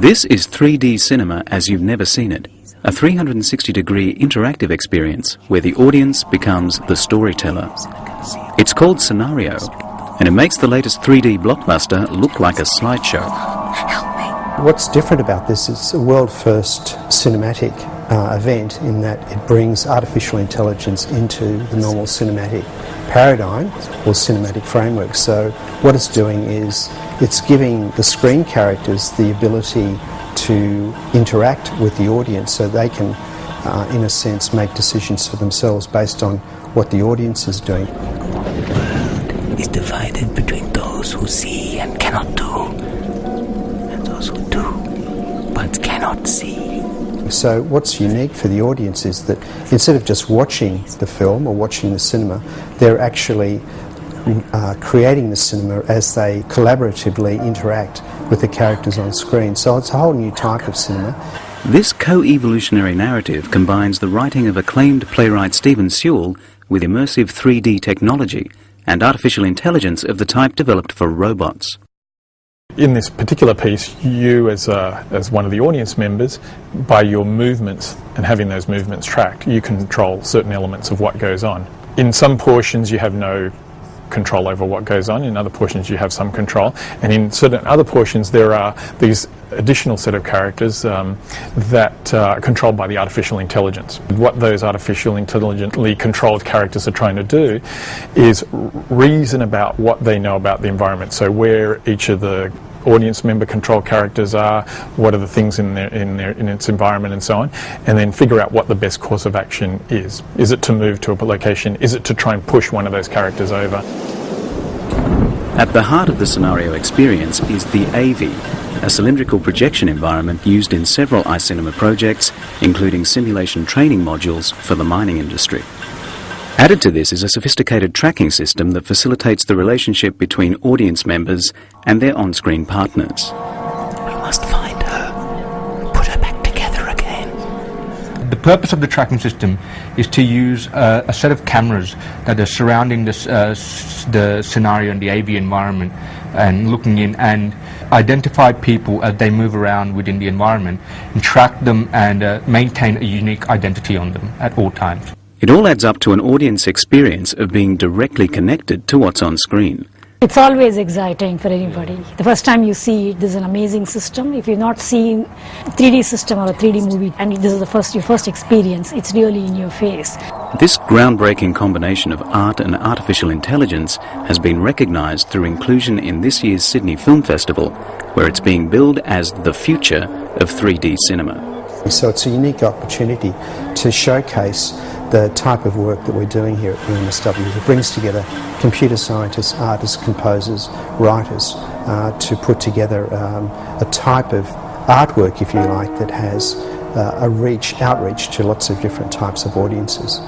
This is 3D cinema as you've never seen it, a 360-degree interactive experience where the audience becomes the storyteller. It's called Scenario, and it makes the latest 3D blockbuster look like a slideshow. What's different about this is it's a world-first cinematic event in that it brings artificial intelligence into the normal cinematic paradigm or cinematic framework. So what it's doing is it's giving the screen characters the ability to interact with the audience so they can, in a sense, make decisions for themselves based on what the audience is doing. The world is divided between those who see and cannot do, and those who do but cannot see. So what's unique for the audience is that instead of just watching the film or watching the cinema, they're actually creating the cinema as they collaboratively interact with the characters on screen. So it's a whole new type of cinema. This co-evolutionary narrative combines the writing of acclaimed playwright Stephen Sewell with immersive 3D technology and artificial intelligence of the type developed for robots. In this particular piece, you as one of the audience members, by your movements and having those movements tracked, you control certain elements of what goes on. In some portions you have no control over what goes on, in other portions you have some control, and in certain other portions there are these additional set of characters that are controlled by the artificial intelligence. What those artificial intelligently controlled characters are trying to do is reason about what they know about the environment, so where each of the audience member control characters are, what are the things in its environment and so on, and then figure out what the best course of action is. Is it to move to a location? Is it to try and push one of those characters over? At the heart of the Scenario experience is the AV, a cylindrical projection environment used in several iCinema projects, including simulation training modules for the mining industry. Added to this is a sophisticated tracking system that facilitates the relationship between audience members and their on-screen partners. We must find her, put her back together again. The purpose of the tracking system is to use a set of cameras that are surrounding the scenario and the AV environment and looking in and identify people as they move around within the environment and track them and maintain a unique identity on them at all times. It all adds up to an audience experience of being directly connected to what's on screen. It's always exciting for anybody. The first time you see it, this is an amazing system. If you've not seen a 3D system or a 3D movie and this is your first experience, it's really in your face. This groundbreaking combination of art and artificial intelligence has been recognised through inclusion in this year's Sydney Film Festival, where it's being billed as the future of 3D cinema. So it's a unique opportunity to showcase the type of work that we're doing here at UNSW. It brings together computer scientists, artists, composers, writers to put together a type of artwork, if you like, that has outreach to lots of different types of audiences.